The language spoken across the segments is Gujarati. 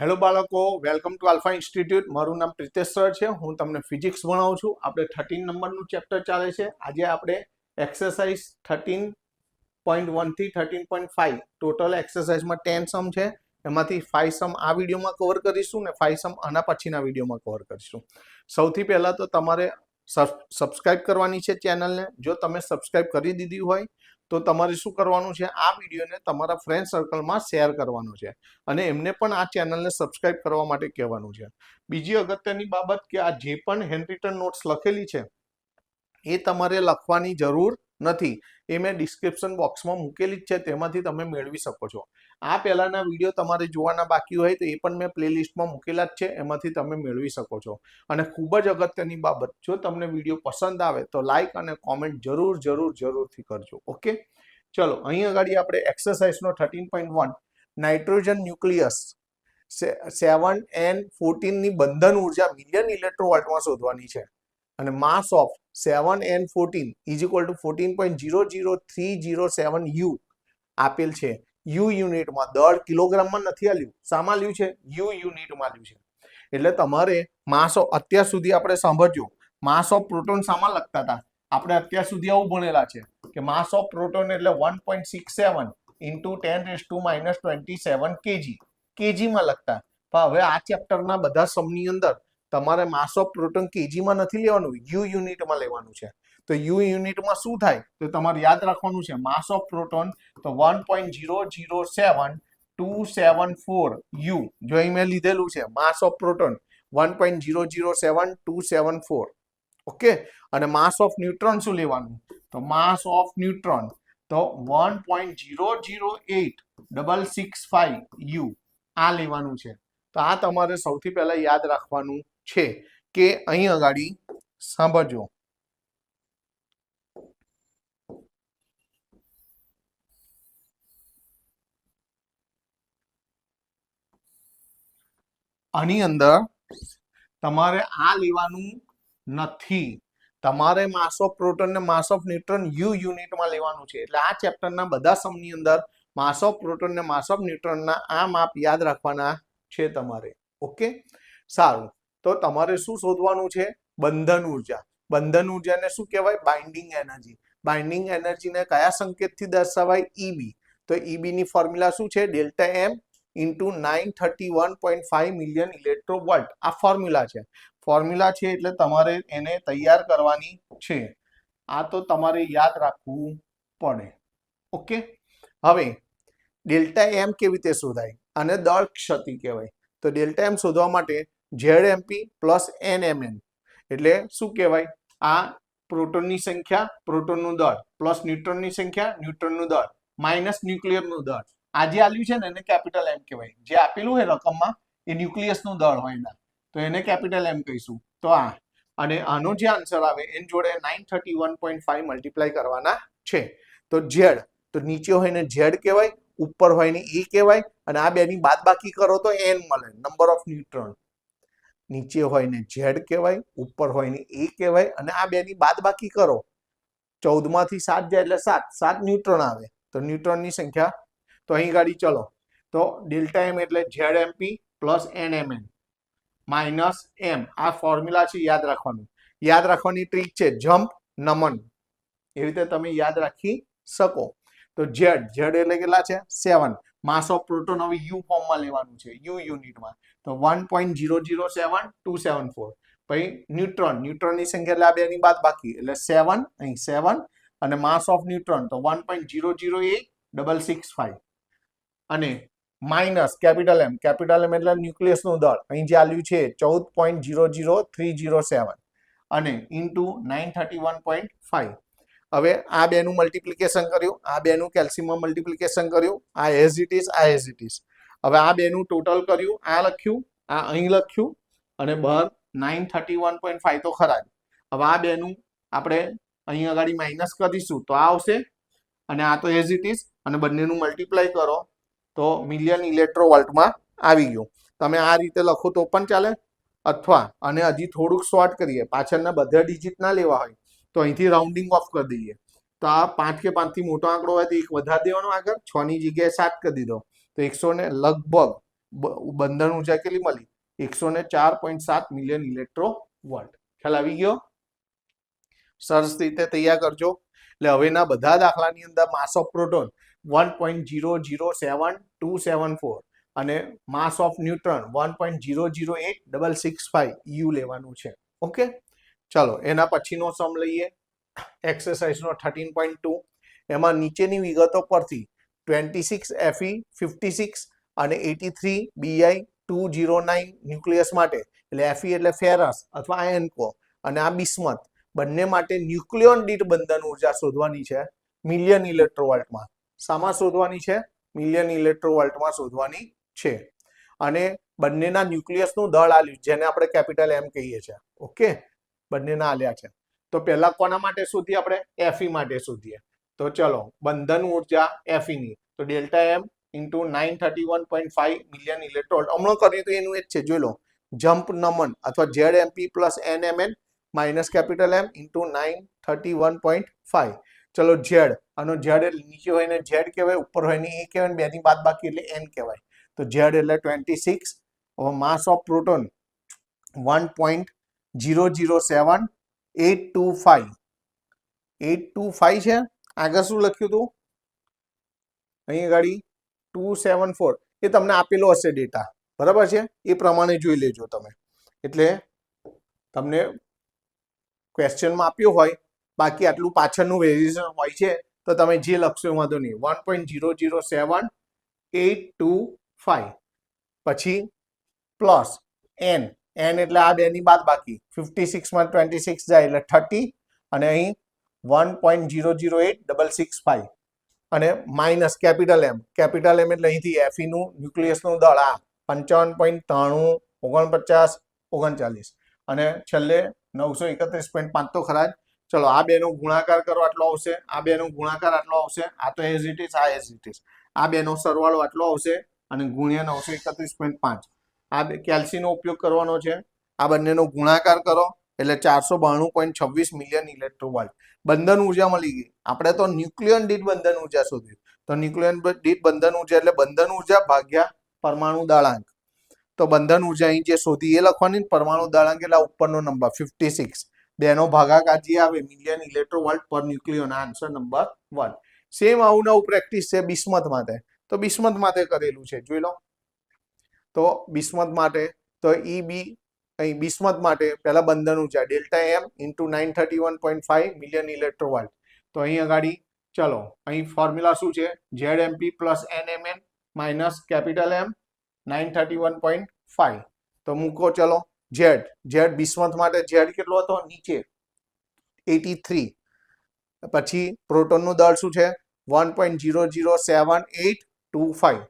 હેલો બાળકો, વેલકમ ટુ આલ્ફા ઇન્સ્ટિટ્યૂટ. મારું નામ પ્રિતેશ સર છે. હું તમને ફિઝિક્સ ભણાવું છું. આપણે 13 નંબરનું ચેપ્ટર ચાલે છે. આજે આપણે એક્સરસાઇઝ 13.1 થી 13.5 ટોટલ એક્સરસાઇઝમાં 10 સમ છે. એમાંથી 5 સમ આ વિડીયોમાં કવર કરીશું ને 5 સમ આના પછીના વિડીયોમાં કવર કરીશું. સૌથી પહેલાં તો તમારે સબસ્ક્રાઇબ કરવાની છે ચેનલને. જો તમે સબસ્ક્રાઇબ કરી દીધી હોય તો તમારે શું કરવાનું છે, આ વિડીયોને તમારા ફ્રેન્ડ સર્કલમાં શેર કરવાનો છે અને એમને પણ આ ચેનલને સબસ્ક્રાઇબ કરવા માટે કહેવાનું છે. બીજી અગત્યની બાબત કે આ જે પણ હેન્ડરિટન નોટ્સ લખેલી છે એ તમારે લખવાની જરૂર નથી. એ મેં ડિસ્ક્રિપ્શન બોક્સમાં મૂકેલી જ છે, તેમાંથી તમે મેળવી શકો છો. આ પહેલાના વિડીયો તમારે જોવાના બાકી હોય તો એ પણ મેં પ્લેલિસ્ટમાં મૂકેલા જ છે, એમાંથી તમે મેળવી શકો છો. અને ખૂબ જ અગત્યની બાબત, જો તમને વિડીયો પસંદ આવે તો લાઈક અને કોમેન્ટ જરૂરથી કરજો. ઓકે, ચલો અહીં આગળ આપણે એક્સરસાઇઝનો 13.1 નાઇટ્રોજન ન્યુક્લિયસ 7n14 ની બંધન ઉર્જા મિલિયન ઇલેક્ટ્રોવોલ્ટમાં શોધવાની છે અને માસ of 7n14 is equal to 14.00307 you આપેલ છે. યુ યુનિટમાં, દળ કિલોગ્રામમાં નથી આલ્યું. શામાં લ્યું છે? યુ યુનિટમાં લ્યું છે. એટલે તમારે માસ ઓફ, અત્યાર સુધી આપણે સાંભળજો, માસ ઓફ પ્રોટોન શામાં લખતા હતા? આપણે અત્યાર સુધી આવું ભણેલા છે કે માસ ઓફ પ્રોટોન એટલે 1.67 ઇન્ટુ 10⁻⁻27 કેજી, કેજીમાં લખતા. પણ હવે આ ચેપ્ટરના બધા સમની અંદર તમારે માસ ઓફ પ્રોટોન કેજીમાં નથી લેવાનું, યુ યુનિટમાં લેવાનું છે. તો યુ યુનિટમાં શું થાય તો તમારે યાદ રાખવાનું છે, માસ ઓફ પ્રોટોન તો 1.007274 યુ. જો અહીં મેં લીધેલું છે માસ ઓફ પ્રોટોન 1.007274. ઓકે, અને માસ ઓફ ન્યુટ્રોન શું લેવાનું? તો માસ ઓફ ન્યુટ્રોન તો 1.008665 યુ આ લેવાનું છે. તો આ તમારે સૌથી પહેલા યાદ રાખવાનું છે કે અહીં આગળ સાંભળજો. આની અંદર તમારે આ લેવાનું નથી. તમારે માસ ઓફ પ્રોટોન ને માસ ઓફ ન્યુટ્રોન યુ યુનિટમાં લેવાનું છે. એટલે આ ચેપ્ટરના બધા સમની અંદર માસ ઓફ પ્રોટોન ને માસ ઓફ ન્યુટ્રોનના આ માપ યાદ રાખવાના છે તમારે. ઓકે, સારું. તો તમારે શું શોધવાનું છે? બંધન ઉર્જા. બંધન ઉર્જાને શું કહેવાય? Binding energy. બાઇન્ડિંગ એનર્જીને કયા સંકેતથી દર્શાવાય? ઈબી. તો ઈબી ની ફોર્મ્યુલા શું છે? Delta M into 931.5 million electronvolt. આ ફોર્મ્યુલા છે. ફોર્મ્યુલા છે એટલે તમારે એને તૈયાર કરવાની છે. આ તો તમારે યાદ રાખવું પડે. ઓકે, હવે ડેલ્ટા એમ કેવી રીતે શોધાય? અને દળ ક્ષતિ કહેવાય. તો ડેલ્ટા એમ શોધવા માટે ZMP પ્લસ NMN એટલે શું કહેવાય? આ પ્રોટોનની સંખ્યા, પ્રોટોનનું દળ, પ્લસ ન્યુટ્રોનની સંખ્યા, ન્યુટ્રોનનું દળ, માઇનસ ન્યુક્લિયરનું દળ. આ જે આલ્યું છે ને એને કેપિટલ એમ કહેવાય. જે આપેલું હોય રકમમાં એ ન્યુક્લિયસનું દળ હોય એના, તો એને કેપિટલ એમ કહીશું. તો આ અને આનો જે આન્સર આવે એની જોડે 931.5 મલ્ટીપ્લાય કરવાના છે. તો ઝેડ, તો નીચે હોય ને ઝેડ કહેવાય, ઉપર હોય ને એ કહેવાય, અને આ બેની બાદબાકી કરો તો એન મળે, નંબર ઓફ ન્યુટ્રોન. નીચે હોય ને ઝેડ કહેવાય, ઉપર હોય ને એ કહેવાય, અને આ બેની બાદબાકી કરો 14 માંથી 7 જાય એટલે 7 ન્યુટ્રોન આવે. તો ન્યુટ્રોનની સંખ્યા. તો અહીં ગાડી ચલો, તો ડેલ્ટા એમ એટલે ZMP plus NMN minus M. આ ફોર્મ્યુલા છે, યાદ રાખવાનું. યાદ રાખવાની ટ્રીક છે જમ્પ નમન, એવી રીતે તમે યાદ રાખી શકો. તો ઝેડ એટલે કેટલા છે? 7. માસ ઓફ પ્રોટોન હવે યુ ફોર્મમાં લેવાનું છે, યુ યુનિટમાં. તો 1.007274. પછી ન્યુટ્રોનની સંખ્યા એટલે આ બેની બાદબાકી એટલે 7, અહીં 7, અને માસ ઓફ ન્યુટ્રોન તો 1.008665 અને માઇનસ કેપિટલ એમ એટલે ન્યુક્લિયસનું દળ, અહીં જે આલ્યું છે 14.00307 અને ઇન્ટુ 931.5. હવે આ બેનું મલ્ટીપ્લિકેશન કર્યું, આ બેનું કેલ્શિયમમાં મલ્ટીપ્લિકેશન કર્યું, આ એઝ ઇટ ઇઝ. હવે આ બેનું ટોટલ કર્યું, આ લખ્યું, આ અહીં લખ્યું, અને બહાર 931.5 તો ખરા જ. હવે આ બેનું આપણે અહીં આગળ માઇનસ કરીશું તો આ આવશે, અને આ તો એઝ ઇટ ઇઝ, અને બંનેનું મલ્ટીપ્લાય કરો તો મિલિયન ઇલેક્ટ્રોવોલ્ટમાં આવી ગયું. તમે આ રીતે લખો તો પણ ચાલે, અથવા અને હજી થોડુંક શોર્ટ કરીએ, પાછળના બધા ડિજિટ ના લેવા હોય તો અહીંથી રાઉન્ડિંગ ઓફ કરી દઈએ. તો આ 5 કે 5 થી મોટો આંકડો હોય તો એક વધારી દેવાનો આગળ, 6 ની જગ્યાએ 7 કરી દીધો, તો 100 ને લગભગ બંધન ઉર્જા કેટલી મળી? 104.7 મિલિયન ઇલેક્ટ્રોવોલ્ટ. ખ્યાલ આવી ગયો? સરસ રીતે તૈયાર કરજો. એટલે હવેના બધા દાખલાની અંદર માસ ઓફ પ્રોટોન 1.007274 અને માસ ઓફ ન્યુટ્રોન 1.008665 યુ લેવાનું છે. ઓકે, ચાલો એના પછીનો સમ લઈએ. એક્સરસાઇઝનો 13.2. એમાં નીચેની વિગતો પરથી 26 Fe 56 અને 83 Bi 209 ન્યુક્લિયસ માટે, એટલે Fe એટલે ફેરસ અથવા આયન કો, અને આ બિસ્મથ બંને માટે ન્યુક્લિયોન દીઠ બંધન ઉર્જા શોધવાની છે મિલિયન ઇલેક્ટ્રોવોલ્ટમાં. શામાં શોધવાની છે? મિલિયન ઇલેક્ટ્રોવોલ્ટમાં શોધવાની છે. અને બંનેના ન્યુક્લિયસનું દળ આલ્યું, જેને આપણે કેપિટલ M કહીએ છીએ. ઓકે, બંનેના આલ્યા છે. તો પહેલા કોના માટે શોધીએ? આપણે Fe માટે શોધીએ. તો ચલો, બંધન ઉર્જા Fe ની તો ડેલ્ટા M ઇન્ટુ 931.5 મિલિયન ઇલેક્ટ્રોવોલ્ટ. હમણાં કર્યું તો એનું એ જ છે, જોઈ લો. જમ્પ નમન અથવા ZMP plus NMN minus capital M into 931.5. ચલો ઝેડ, આનો ઝેડ એટલે નીચે હોય ને ઝેડ કહેવાય, ઉપર હોય ને એ કહેવાય, બેની બાદ બાકી એટલે N કહેવાય. તો ઝેડ એટલે 26. હવે માસ ઓફ પ્રોટોન 1.007825 છે. આગળ શું લખ્યું હતું? અહીં ગાડી 274. એ તમને આપેલો હશે ડેટા, બરાબર છે? એ પ્રમાણે જોઈ લેજો તમે. એટલે તમને ક્વેશ્ચનમાં આપ્યો હોય, બાકી આટલું પાછળનું વેરિએશન હોય છે તો તમે જે લખશો એ વાંધો નહીં. 1.007825 પછી પ્લસ N એટલે આ બેની બાદ બાકી 56 માં 26 જાય એટલે 30, અને અહીં 1.008665 અને માઇનસ કેપિટલ M એટલે અહીંથી Fe નું ન્યુક્લિયસનું દળ આ 55.93 49 39 અને છેલ્લે 931.5 તો ખરા જ. ચલો આ બેનો ગુણાકાર કરો, આટલો આવશે. આ બેનો ગુણાકાર આટલો આવશે. આ તો એઝ ઇટ ઇઝ, આ એઝ ઇટ ઇઝ. આ બેનો સરવાળો આટલો આવશે અને ગુણ્યા 931.5. આ કેલ્સીનો ઉપયોગ કરવાનો છે. આ બંનેનો ગુણાકાર કરો એટલે 492.26 મિલિયન ઇલેક્ટ્રોવોલ્ટ. બંધન ઉર્જા મળી ગઈ. આપણે તો ન્યુક્લિયન દીઠ બંધન ઉર્જા શોધી. તો ન્યુક્લિયન દીઠ બંધન ઉર્જા એટલે બંધન ઉર્જા ભાગ્યા પરમાણુ દળાંક. તો બંધન ઉર્જા અહીં જે શોધી એ લખવાની, પરમાણુ દળાંક એટલે ઉપરનો નંબર 56. બેનો ભાગાકાર જે આવે મિલિયન ઇલેક્ટ્રોવોલ્ટ પર ન્યુક્લિયન, આન્સર નંબર 1. સેમ આવું નવું પ્રેક્ટિસ છે બિસ્મથ માટે. તો બિસ્મથ માટે કરેલું છે, જોઈ લો. તો બિસ્મથ માટે તો EB અહીં બિસ્મથ માટે પહેલા બંધન ઉર્જા ડેલ્ટા M ઇન્ટુ 931.5 મિલિયન ઇલેક્ટ્રોવોલ્ટ. તો અહીં આગળ ચલો, અહીં ફોર્મ્યુલા શું છે? ZMP plus NMN minus capital M 931.5. તો મૂકો. ચલો Z બિસ્મથ માટે Z કેટલો હતો? નીચે 83. પછી પ્રોટોનનું દળ શું છે? 1.007825.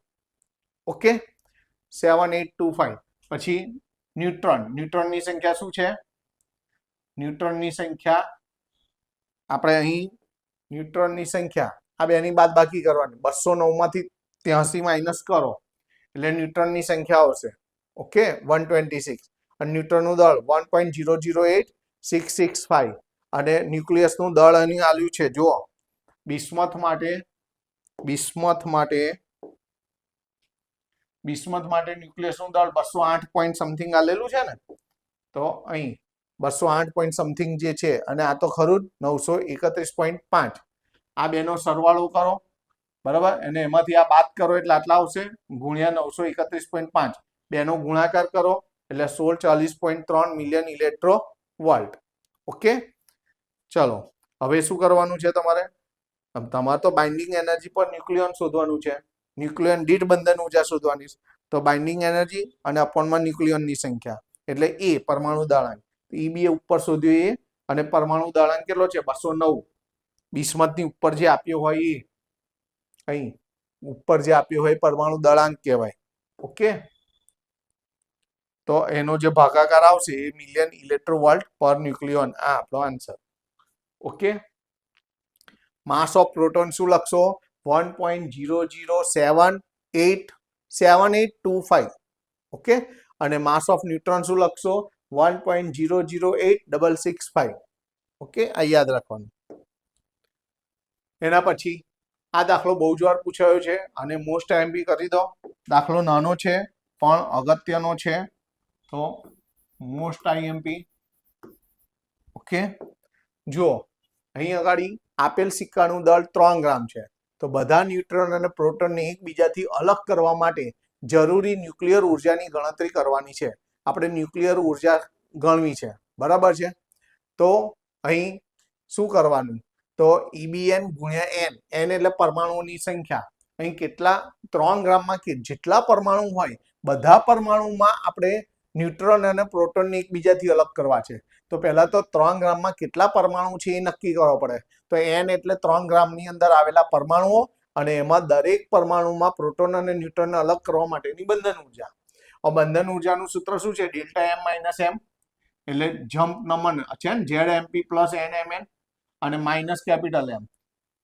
ઓકે, 7825. પછી ન્યુટ્રોનની સંખ્યા શું છે? ન્યુટ્રોનની સંખ્યા આપણે અહીં ન્યુટ્રોનની સંખ્યા આ બેની બાદ બાકી કરવાની. 209 માંથી 83 માઇનસ કરો એટલે ન્યુટ્રોનની સંખ્યા આવશે. ઓકે, 126. અને ન્યુટ્રોનનું દળ 1.008665 અને ન્યુક્લિયસનું દળ અહીં આલ્યું છે. જુઓ, બિસ્મથ માટે ન્યુક્લિયસનું દળ 208 પોઈન્ટ સમથિંગ આલેલું છે ને. તો અહીં 208 પોઈન્ટ સમથિંગ જે છે, અને આ તો ખરું જ 931.5. આ બેનો સરવાળો કરો, બરાબર, અને એમાંથી આ બાદ કરો એટલે આટલા આવશે, ગુણ્યા 931.5. બેનો ગુણાકાર કરો એટલે 1640.3 મિલિયન ઇલેક્ટ્રોવોલ્ટ. ઓકે, ચલો હવે શું કરવાનું છે તમારે? તમારે તો બાઇન્ડિંગ એનર્જી પર ન્યુક્લિયોન શોધવાનું છે. ન્યુક્લિયોન દીઠ બંધન ઉર્જા શોધવાની. તો બાઇન્ડિંગ એનર્જી અને અપોનમાં ન્યુક્લિયોનની સંખ્યા એટલે એ પરમાણુ દળાંક. EB ઉપર શોધ્યું એ, અને પરમાણુ દળાંક કેટલો છે? 209. બિસ્મથની ઉપર જે આપ્યો હોય એ, અહીં ઉપર જે આપ્યો હોય પરમાણુ દળાંક કહેવાય. ઓકે, તો એનો જે ભાગાકાર આવશે એ મિલિયન ઇલેક્ટ્રોવોલ્ટ પર ન્યુક્લિયોન. આ આપણો answer. Okay, mass of proton શું લખશો? 1.007825. ઓકે, અને માસ ઓફ ન્યુટ્રોન શું લખશો? 1.008665. ઓકે, આ યાદ રાખવાનું. એના પછી આ દાખલો બહુ જ વાર પૂછાયો છે અને મોસ્ટ એમપી કરી દો. દાખલો નાનો છે, પણ અગત્યનો છે. તો મોસ્ટ આઈએમપી. ઓકે, જો અહીં આગળ આપેલ સિક્કાનું દળ 3 ગ્રામ છે. તો બધા ન્યુટ્રોન અને પ્રોટોનને એકબીજાથી અલગ કરવા માટે જરૂરી ન્યુક્લિયર ઉર્જાની ગણતરી કરવાની છે. આપણે ન્યુક્લિયર ઉર્જા ગણવી છે, બરાબર છે. તો અહીં શું કરવાનું, તો EBN ગુણ્યા n એટલે પરમાણુઓની સંખ્યા. અહીં કેટલા 3 ગ્રામમાં જેટલા પરમાણુ હોય બધા પરમાણુમાં આપણે ન્યુટ્રોન અને પ્રોટોનને એકબીજાથી અલગ કરવા છે. તો પહેલા તો 3 ગ્રામમાં કેટલા પરમાણુ છે એ નક્કી કરવો પડે. તો n એટલે 3 ગ્રામની અંદર આવેલા પરમાણુઓ અને એમાં દરેક પરમાણુમાં પ્રોટોન અને ન્યુટ્રોનને અલગ કરવા માટેની બંધન ઉર્જા. બંધન ઉર્જાનું સૂત્ર શું છે? ડેલ્ટા m માઇનસ m એટલે જમ્પ નમન છે ને ZMP પ્લસ NMN અને માઇનસ કેપિટલ M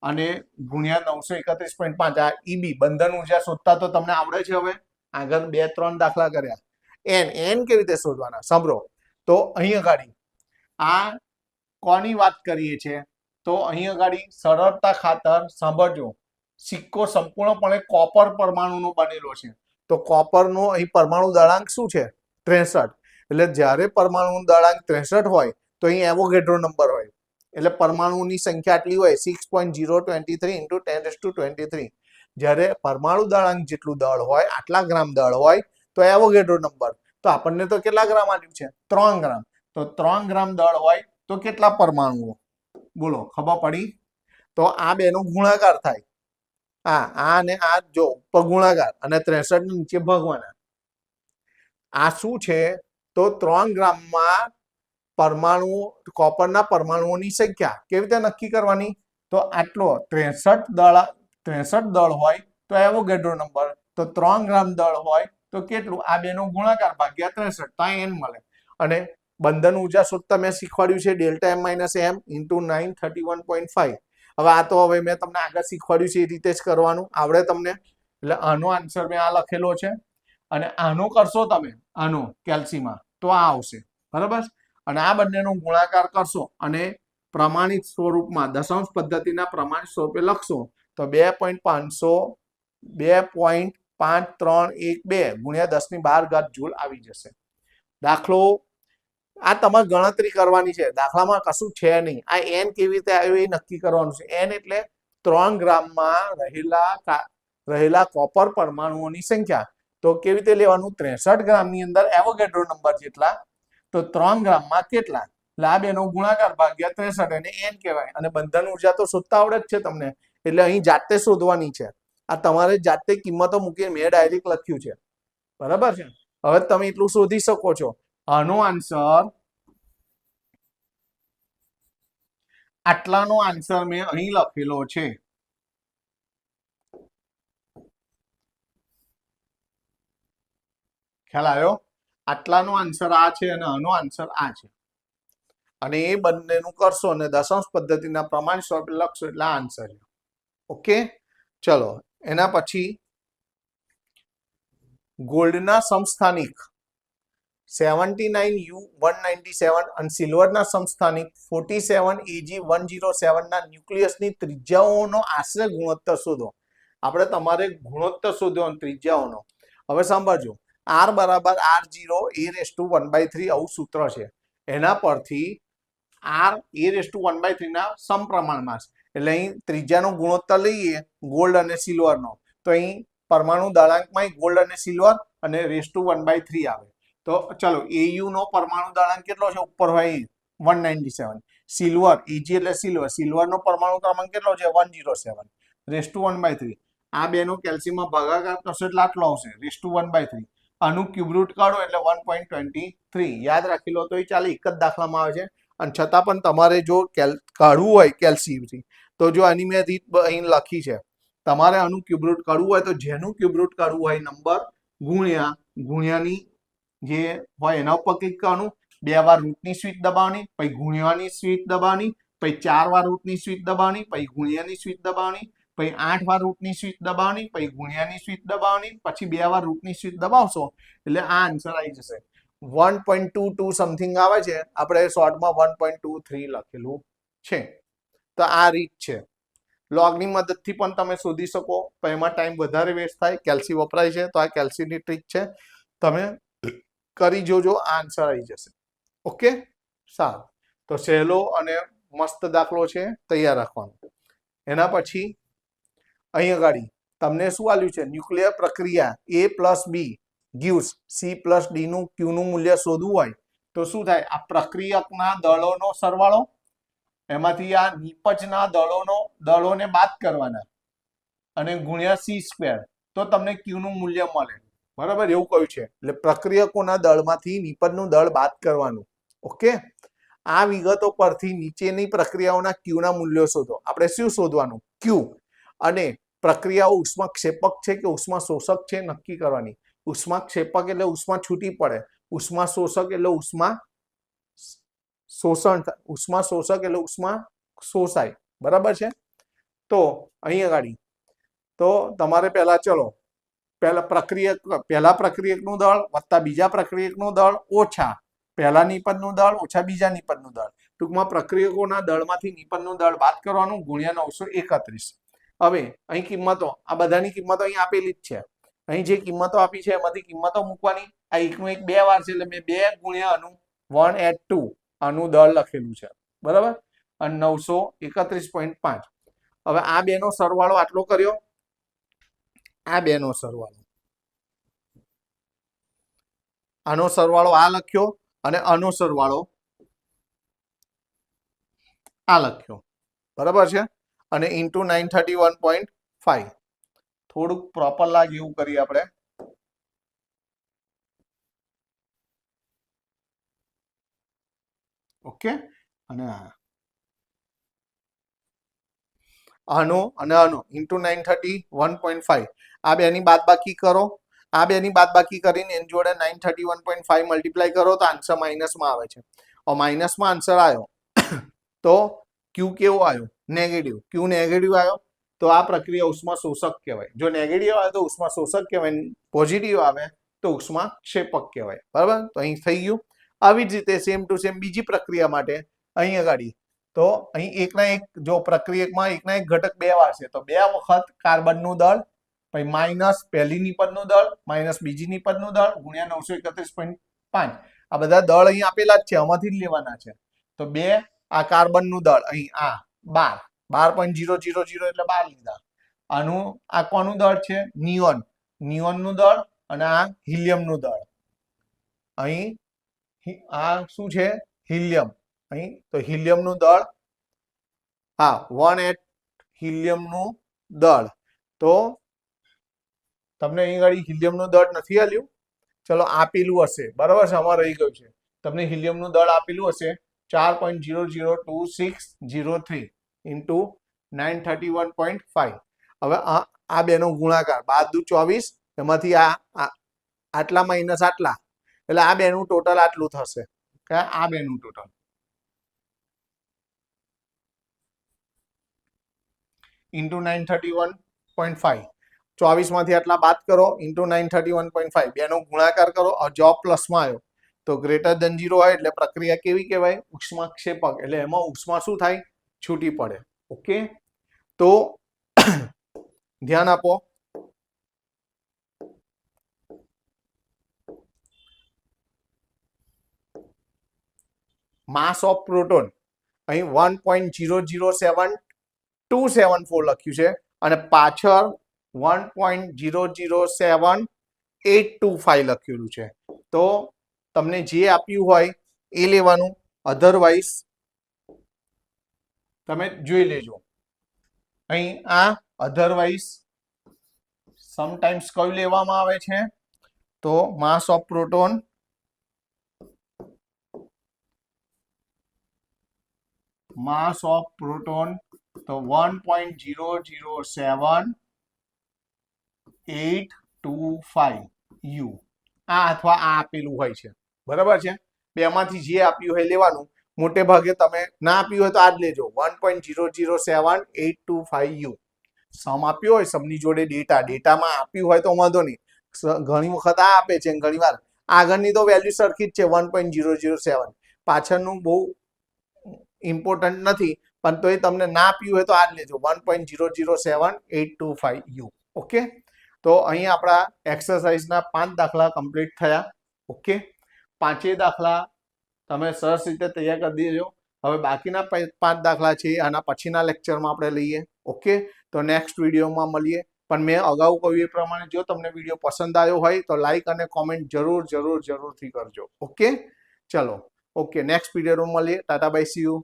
અને ગુણ્યા 931.5. આ EB બંધન ઉર્જા શોધતા તો તમને આવડે છે. હવે આગળ 2-3 દાખલા કર્યા. n કેવી રીતે શોધવાના સાંભળો. તો અહીં આગળ આ કોની વાત કરીએ છીએ? તો અહીં આગળ સરળતા ખાતર સાંભળજો, સિક્કો સંપૂર્ણપણે કોપર પરમાણુનો બનેલો છે. તો કોપરનો અહીં પરમાણુ દળાંક શું છે? 63. એટલે જ્યારે પરમાણુ દળાંક 63 હોય તો અહીં એવોગેડ્રો નંબર હોય. એટલે પરમાણુની સંખ્યા આટલી હોય 6.023 × 10⁻23. જ્યારે પરમાણુ દળાંક જેટલું દળ હોય, આટલા ગ્રામ દળ હોય તો એવોગેડ્રો નંબર. તો આપણને તો કેટલા ગ્રામ આવ્યું છે? 3 ગ્રામ. તો 3 ગ્રામ દળ હોય તો કેટલા પરમાણુઓ? બોલો, ખબર પડી? તો આ બેનો ગુણાકાર થાય. આ અને આ જો ઉપર ગુણાકાર અને 63 ની નીચે ભાગવાના. આ શું છે? તો 3 ગ્રામમાં પરમાણુ કોપરના પરમાણુઓની સંખ્યા કેવી રીતે નક્કી કરવાની? તો આટલો 63 દળ હોય તો એવોગેડ્રો નંબર. તો 3 ગ્રામ દળ હોય તો કેટલું? આ બેનો ગુણાકાર ભાગ્યા 63, તો n મળે. અને બંધન ઉર્જા શોધતા મેં શીખવાડ્યું છે ડેલ્ટા m માઇનસ m × 931.5. હવે આ તો હવે મેં તમને આગળ શીખવાડ્યું છે એ રીતે જ કરવાનું આવડે તમને. એટલે આનો આન્સર મેં આ લખેલો છે અને આનો કરશો તમે, આનો કેલ્સીમાં, તો આ આવશે. બરાબર. અને આ બંનેનો ગુણાકાર કરશો અને પ્રમાણિત સ્વરૂપમાં દશાંશ પદ્ધતિના પ્રમાણિત સ્વરૂપે લખશો તો 2.5312 ગુણ્યા 10⁻12 જૂલ આવી જશે. દાખલો આ તમારે ગણતરી કરવાની છે. દાખલામાં કશું છે નહીં. આ n કેવી રીતે આવ્યું એ નક્કી કરવાનું છે. n એટલે 3 ગ્રામમાં રહેલા કોપર પરમાણુઓની સંખ્યા. તો કેવી રીતે લેવાનું? 63 ગ્રામની અંદર એવોગેડ્રો નંબર જેટલા, તો 3 ગ્રામમાં કેટલા? એટલે આ બેનો ગુણાકાર ભાગ્યા 63 અને n કહેવાય. અને બંધન ઉર્જા તો શોધતા આવડે જ છે તમને, એટલે અહીં જાતે શોધવાની છે. આ તમારે જાતે કિંમતો મૂકીને મેં ડાયરેક્ટ લખ્યું છે. બરાબર છે. હવે તમે એટલું શોધી શકો છો. આનો આન્સર આટલાનો આન્સર મેં અહીં લખેલો છે. ખ્યાલ આવ્યો? આટલાનો આન્સર આ છે અને આનો આન્સર આ છે. અને એ બંનેનું કરશો અને દશાંશ પદ્ધતિના પ્રમાણ સ્વરૂપે લખશો એટલે આ આન્સર. ઓકે, ચલો એના પછી ગોલ્ડના સમસ્થાનિક 79U197 અને સિલ્વરના સમસ્થાનિક 47Ag107 ના ન્યુક્લિયસની ત્રિજ્યાઓનો આશરે ગુણોત્તર શોધો. આપણે તમારે ગુણોત્તર શોધવાનો ત્રિજ્યાઓનો. હવે સાંભળજો, R બરાબર R0 આવું સૂત્ર છે. એના પરથી R A⁴ ના સમપ્રમાણમાં છે. એટલે અહીં ત્રિજ્યાનો ગુણોત્તર લઈએ ગોલ્ડ અને સિલ્વરનો, તો અહીં પરમાણુ દળાંકમાં ગોલ્ડ અને સિલ્વર અને ⁴ આવે. તો ચલો AU નો પરમાણુ દળાંક કેટલો છે? ઉપર હોય 197. સિલ્વર Ag એટલે સિલ્વરનો પરમાણુ ક્રમાંક કેટલો છે? 107 ⁴ આ બેનો કેલ્શિયમમાં ભાગાકાર કરશો એટલે આટલો આવશે ⁴. આનું ક્યુબ રૂટ કાઢો એટલે 1.23. યાદ રાખી લો તો એ ચાલે, એક જ દાખલામાં આવે છે. અને છતાં પણ તમારે જો કાઢવું હોય કેલ્શિયમથી તો જો આની મેં રીત અહીં લખી છે. તમારે આનું ક્યુબ રૂટ કાઢવું હોય તો જેનું ક્યુબ રૂટ કાઢવું હોય નંબર ગુણ્યાની જે હોય એના ઉપર ક્લિક કરવાનું. 2 વાર રૂટની સ્વિચ દબાવવાની, પછી ગુણ્યાની સ્વિચ દબાવવાની, પછી 4 વાર રૂટની સ્વિચ દબાવવાની, પછી ગુણ્યાની સ્વિચ દબાવવાની, પછી 8 વાર રૂટની સ્વિચ દબાવવાની, પછી ગુણ્યાની સ્વિચ દબાવવાની, પછી 2 વાર રૂટની સ્વિચ દબાવશો એટલે આ આન્સર આવી જશે. 1.22 સમથિંગ આવે છે. આપણે શોર્ટમાં 1.23 લખેલું છે. તો આ રીત છે. લોગની મદદથી પણ તમે શોધી શકો, પણ એમાં ટાઈમ વધારે વેસ્ટ થાય. કેલ્સી વપરાય છે તો આ કેલ્સીની ટ્રીક છે. તમે કરી જોજો, આ આન્સર આવી જશે. ઓકે, સારું. તો સહેલો અને મસ્ત દાખલો છે, તૈયાર રાખવાનો. એના પછી અહીં આગળ તમને શું આલ્યું છે? ન્યુક્લિયર પ્રક્રિયા A plus b gives C plus d નું Q નું મૂલ્ય શોધવું હોય તો શું થાય? આ પ્રક્રિયકના દળોનો સરવાળો, એમાંથી આ નિપજના દળોને બાદ કરવાના અને ગુણ્યા C સ્ક્વેર, તો તમને Q નું મૂલ્ય મળે. બરાબર, એવું કહ્યું છે. એટલે પ્રક્રિયકોના દળમાંથી નિપજનું દળ બાદ કરવાનું. ઓકે, આ વિગતો પરથી નીચેની પ્રક્રિયાઓના Q ના મૂલ્યો શોધો. આપણે શું શોધવાનું? Q. અને પ્રક્રિયાઓ ઉષ્માક્ષેપક છે કે ઉષ્મા શોષક છે નક્કી કરવાની. ઉષ્માક્ષેપક એટલે ઉષ્મા છૂટી પડે, ઉષ્મા શોષક એટલે ઉષ્મા શોષણ, ઉષ્મા શોષક એટલે ઉષ્મા શોષાય. બરાબર છે. તો અહીં આગળ તો તમારે પહેલા પ્રક્રિયકનું દળ વત્તા બીજા પ્રક્રિયકનું દળ ઓછા પહેલા નિપજનું દળ ઓછા બીજા નિપજનું દળ, ટૂંકમાં પ્રક્રિયકોના દળમાંથી નિપજનું દળ બાદ કરવાનું ગુણ્યા 931. હવે અહીં કિંમતો, આ બધાની કિંમતો અહીં આપેલી જ છે. અહીં જે કિંમતો આપી છે એમાંથી કિંમતો મૂકવાની. આ એકનું એક 2 વાર છે એટલે મેં 2 ગુણ્યા આનું 1 એટ 2 આનું દળ લખેલું છે. બરાબર, અને 931.5. હવે આ બેનો સરવાળો આટલો કર્યો, આ બેનો સરવાળો, આનો સરવાળો આ લખ્યો અને આનો સરવાળો આ લખ્યો. બરાબર છે. અને ઇન્ટુ 931.5. થોડુંક પ્રોપર લાગે એવું કરીએ આપણે. ઓકે, અને આનો અને આનો ઇન્ટુ 931.5. આ બેની બાદબાકી કરો, આ બેની બાદબાકી કરીને એની જોડે 931.5 મલ્ટીપ્લાય કરો તો આન્સર માઇનસમાં આવે છે. માઇનસમાં આન્સર આવ્યો તો Q કેવો આવ્યો? નેગેટિવ. Q નેગેટિવ આવ્યો તો આ પ્રક્રિયા ઉષ્મા શોષક કહેવાય. જો નેગેટિવ આવે તો ઉષ્મા શોષક કહેવાય, પોઝિટિવ આવે તો ઉષ્મા ક્ષેપક કહેવાય. બરાબર, તો અહીં થઈ ગયું. આવી જ રીતે સેમ ટુ સેમ બીજી પ્રક્રિયા માટે અહીં આગળ તો અહીં એકના એક, જો પ્રક્રિયકમાં એકના એક ઘટક 2 વાર છે તો 2 વખત કાર્બનનું દળ, પછી માઇનસ પહેલી નિપજનું દળ માઇનસ બીજી નિપજનું દળ ગુણ્યા 931.5. આ બધા દળ અહીં આપેલા જ છે, આમાંથી જ લેવાના છે. તો 2 આ કાર્બનનું દળ અહીં આ 12.000 એટલે 12 લીધા. આનું આ કોનું દળ છે? નિયોનનું દળ અને આ હિલિયમનું દળ. અહીં આ શું છે? હિલિયમ. અહીં તો હિલિયમનું દળ, હા 1 એટ હિલિયમનું દળ. તો તમને અહીં આગળ હિલિયમનું દળ નથી આલ્યું, ચલો આપેલું હશે. બરાબર છે, અમારે રહી ગયું છે. તમને હિલિયમનું દળ આપેલું હશે 4.0020603 ઇન્ટુ 931.5. હવે આ બેનો ગુણાકાર 12 દુ 24, એમાંથી આટલા માઇનસ આટલા, એટલે આ બેનું ટોટલ આટલું થશે. આ બેનું ટોટલ ઇન્ટુ 931.5. 24 માંથી આટલા બાદ કરો ઇન્ટુ 931.5. બેનો ગુણાકાર કરો, જવાબ પ્લસમાં આવ્યો તો ગ્રેટર ધેન 0 હોય એટલે પ્રક્રિયા કેવી કહેવાય? ઉષ્માક્ષેપક. એટલે એમાં ઉષ્મા શું થાય? છૂટી પડે. ઓકે, તો ધ્યાન આપો. માસ ઓફ પ્રોટોન અહીં 1.007274 લખ્યું છે અને પાછળ 1.007825 લખેલું છે. તો તમને જે આપ્યું હોય એ લેવાનું, અધરવાઇઝ તમે જોઈ લેજો. અહીં આ અધરવાઇઝ સમટાઈમ્સ કયું લેવામાં આવે છે? તો માસ ઓફ પ્રોટોન તો 1.007825 યુ આ અથવા આ આપેલું હોય છે. બરાબર છે, બેમાંથી જે આપ્યું હોય લેવાનું. મોટે ભાગે તમે ના આપ્યું હોય તો આ જ લેજો, 1.007825 યુ. સમ આપ્યો હોય, સમની જોડે ડેટામાં આપ્યું હોય તો વાંધો નહીં. ઘણી વખત આ આપે છે, ઘણી વાર આગળની તો વેલ્યુ સરખી જ છે 1.007. પાછળનું બહુ ઇમ્પોર્ટન્ટ નથી, પણ તો એ તમને ના આપ્યું હોય તો આ જ લેજો 1.007825 યુ. ઓકે, તો અહીં આપણા એક્સરસાઇઝના 5 દાખલા કમ્પ્લીટ થયા. ઓકે, 5 દાખલા તમે સરસ રીતે તૈયાર કરી દેજો. હવે બાકીના 5 દાખલા છે આના પછીના લેક્ચરમાં આપણે લઈએ. ઓકે, તો નેક્સ્ટ વિડીયોમાં મળીએ. પણ મેં અગાઉ કહ્યું એ પ્રમાણે જો તમને વિડીયો પસંદ આવ્યો હોય તો લાઈક અને કોમેન્ટ જરૂરથી કરજો. ઓકે, ચલો. ઓકે, નેક્સ્ટ વિડીયોમાં મળીએ. Tata by, C you.